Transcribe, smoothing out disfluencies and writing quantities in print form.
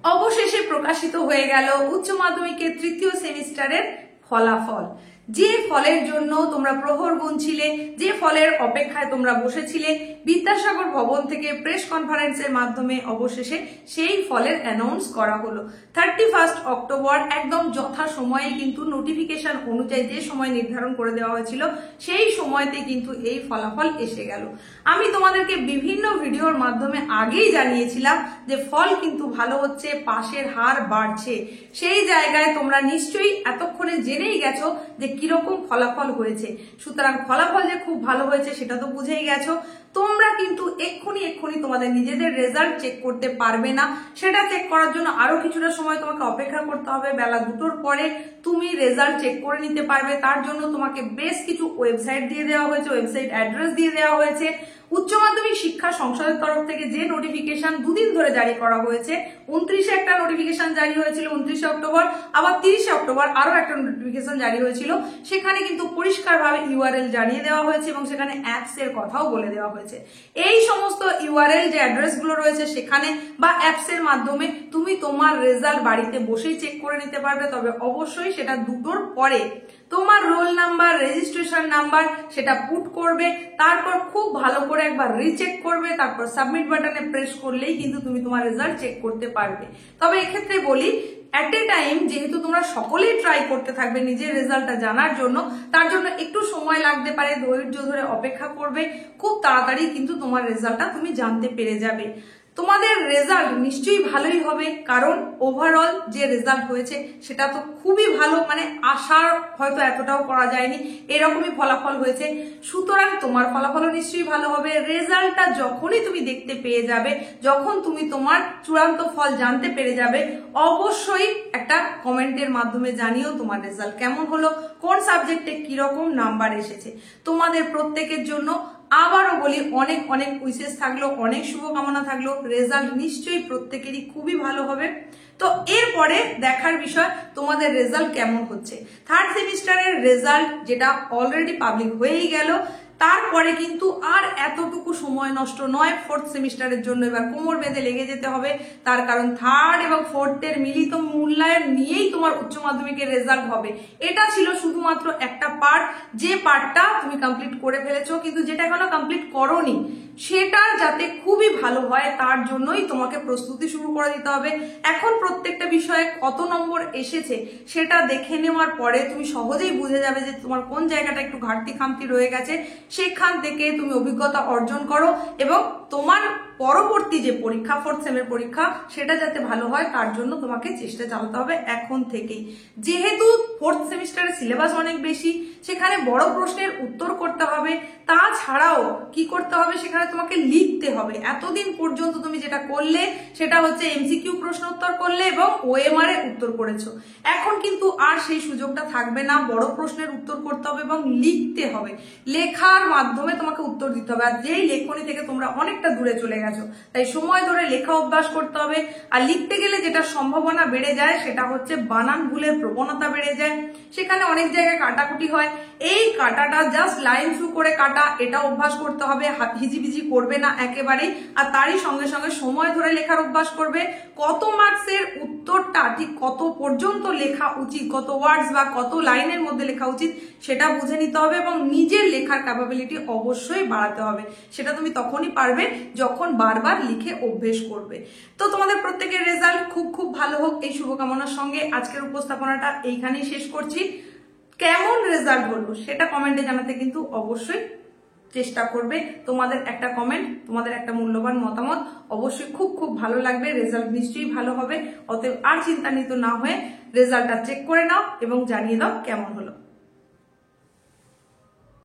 অবশেষে প্রকাশিত হয়ে গেল উচ্চ মাধ্যমিকের তৃতীয় সেমিস্টারের ফলাফল। যে ফলের জন্য তোমরা প্রহর গুনছিলে, যে ফলের অপেক্ষায় তোমরা বসেছিলে, বিদ্যাসাগর ভবন থেকে প্রেস কনফারেন্সের মাধ্যমে অবশেষে সেই ফলের অ্যানাউন্স করা হলো 31 অক্টোবর। একদম যথা সময়ে কিন্তু নোটিফিকেশন অনুযায়ী যে সময় নির্ধারণ করে দেওয়া হয়েছিল সেই সময়তে কিন্তু এই ফলাফল এসে গেল। আমি তোমাদেরকে বিভিন্ন ভিডিওর মাধ্যমে আগেই জানিয়েছিলাম যে ফল কিন্তু ভালো হচ্ছে, পাশের হার বাড়ছে। সেই জায়গায় তোমরা নিশ্চয়ই এতক্ষণে জেনেই গেছো যে কিরকম ফলাফল হয়েছে। সুতরাং ফলাফল যে খুব ভালো হয়েছে সেটা তো বুঝেই গেছো। তোমরা কিন্তু এক্ষুনি তোমাদের নিজেদের রেজাল্ট চেক করতে পারবে না। সেটা চেক করার জন্য আরো কিছুটা সময় তোমাকে অপেক্ষা করতে হবে। বেলা 2টোর পরে তুমি রেজাল্ট চেক করে নিতে পারবে। তার জন্য তোমাকে বেশ কিছু ওয়েবসাইট দিয়ে দেওয়া হয়েছে, ওয়েবসাইট অ্যাড্রেস দিয়ে দেওয়া হয়েছে। উচ্চ মাধ্যমিক শিক্ষা সংসদের তরফ থেকে যে নোটিফিকেশন দুদিন ধরে জারি করা হয়েছে, 29-এ একটা নোটিফিকেশন জারি হয়েছিল 29 অক্টোবর, আবার 30 অক্টোবর আরো একটা নোটিফিকেশন জারি হয়েছিল। সেখানে কিন্তু পরিষ্কারভাবে ইউআরএল জানিয়ে দেওয়া হয়েছে এবং সেখানে অ্যাপস এর কথাও বলে দেওয়া হয়েছে। এই সমস্ত ইউআরএল যে অ্যাড্রেস গুলো রয়েছে সেখানে বা অ্যাপস এর মাধ্যমে তুমি তোমার রেজাল্ট বাড়িতে বসেই চেক করে নিতে পারবে। তবে অবশ্যই সেটা 2টোর পরে তোমার রোল নাম্বার, রেজিস্ট্রেশন নাম্বার সেটা পুট করবে, তারপর খুব ভালো করে একবার রিচেক করবে, তারপর সাবমিট বাটনে প্রেস করলেই কিন্তু তুমি তোমার রেজাল্ট চেক করতে পারবে। তবে এক্ষেত্রে বলি, অ্যাট এ টাইম যেহেতু তোমরা সকলেই ট্রাই করতে থাকবে নিজের রেজাল্টটা জানার জন্য, তার জন্য একটু সময় লাগতে পারে, ধৈর্য ধরে অপেক্ষা করবে। খুব তাড়াতাড়ি কিন্তু তোমার রেজাল্টটা তুমি জানতে পেরে যাবে। তোমাদের রেজাল্ট নিশ্চয়ই ভালোই হবে, কারণ ওভারঅল যে রেজাল্ট হয়েছে সেটা তো খুবই ভালো, মানে আশার হয়তো এতটাও করা যায়নি, এরকমই ফলাফল হয়েছে। সুতরাং তোমার ফলাফলও নিশ্চয়ই ভালো হবে। রেজাল্টটা যখনই তুমি দেখতে পেয়ে যাবে, যখন তুমি তোমার চূড়ান্ত ফল জানতে পেরে যাবে, অবশ্যই একটা কমেন্টের মাধ্যমে জানিও তোমার রেজাল্ট কেমন হলো, কোন সাবজেক্টে কিরকম নাম্বার এসেছে। তোমাদের প্রত্যেকের জন্য আবারও বলি অনেক অনেক উইশেস থাকলো, অনেক শুভকামনা থাকলো। রেজাল্ট নিশ্চয়ই প্রত্যেকেরই খুবই ভালো হবে। তো এরপরে দেখার বিষয় তোমাদের রেজাল্ট কেমন হচ্ছে। থার্ড সেমিস্টারের রেজাল্ট যেটা অলরেডি পাবলিক হয়েই গেল, তারপরে কিন্তু আর এতটুকু সময় নষ্ট নয়। ফোর্থ সেমিস্টারের জন্য এবার কোমর বেঁধে লেগে যেতে হবে। তার কারণ থার্ড এবং ফোর্থের মিলিত মূল্যায়ন নিয়েই তোমার উচ্চ মাধ্যমিকের রেজাল্ট হবে। এটা ছিল শুধুমাত্র একটা পার্ট, যে পার্টটা তুমি কমপ্লিট করে ফেলেছো, কিন্তু যেটা এখনো কমপ্লিট করোনি সেটা যাতে খুবই ভালো হয় তার জন্যই তোমাকে প্রস্তুতি শুরু করে দিতে হবে। এখন প্রত্যেকটা বিষয়ে কত নম্বর এসেছে সেটা দেখে নেওয়ার পরে তুমি সহজেই বুঝে যাবে যে তোমার কোন জায়গাটা একটু ঘাটতি খামতি রয়ে গেছে। সেখান থেকে তুমি অভিজ্ঞতা অর্জন করো এবং তোমার পরবর্তী যে পরীক্ষা, ফোর্থ সেমের পরীক্ষা, সেটা যাতে ভালো হয় তার জন্য তোমাকে চেষ্টা চালাতে হবে এখন থেকেই। যেহেতু ফোর্থ সেমিস্টারের সিলেবাস অনেক বেশি, সেখানে বড় প্রশ্নের উত্তর করতে হবে, তাছাড়াও কি করতে হবে, সেখানে তোমাকে লিখতে হবে। এতদিন পর্যন্ত তুমি যেটা করলে সেটা হচ্ছে এমসিকিউ প্রশ্ন উত্তর করলে এবং ওএমআর এ উত্তর করেছো। এখন কিন্তু আর সেই সুযোগটা থাকবে না, বড় প্রশ্নের উত্তর করতে হবে এবং লিখতে হবে। লেখার মাধ্যমে তোমাকে উত্তর দিতে হবে। আর যেই লেখনী থেকে তোমরা অনেকটা দূরে চলে গেছো, তাই সময় ধরে লেখা অভ্যাস করতে হবে। আর লিখতে গেলে যেটা সম্ভাবনা বেড়ে যায় সেটা হচ্ছে বানান ভুলের প্রবণতা বেড়ে যায়। সেখানে অনেক জায়গায় কাটাকুটি হয়। এই কাটাটা জাস্ট লাইন থ্রু করে কাটা, এটা অভ্যাস করতে হবে। হিজিবিজি করবে না একেবারেই। আর তারই সঙ্গে সঙ্গে সময় ধরে লেখার অভ্যাস করবে। কত মার্কসের উত্তরটা ঠিক কত পর্যন্ত লেখা উচিত, কত ওয়ার্ডস বা কত লাইনের মধ্যে লেখা উচিত সেটা বুঝে নিতে হবে এবং নিজের লেখার ক্যাপাবিলিটি অবশ্যই বাড়াতে হবে। সেটা তুমি তখনই পারবে যখন বারবার লিখে অভ্যেস করবে। তো তোমাদের প্রত্যেকের রেজাল্ট খুব খুব ভালো হোক এই শুভকামনার সঙ্গে আজকের উপস্থাপনাটা এইখানেই শেষ করছি। কেমন রেজাল্ট হলো সেটা কমেন্টে জানাতে কিন্তু অবশ্যই চেষ্টা করবে। তোমাদের একটা কমেন্ট, তোমাদের একটা মূল্যবান মতামত অবশ্যই খুব খুব ভালো লাগবে। রেজাল্ট নিশ্চয়ই ভালো হবে। অতএব আর চিন্তান্বিত না হয়ে রেজাল্টটা চেক করে নাও এবং জানিয়ে দাও কেমন হলো।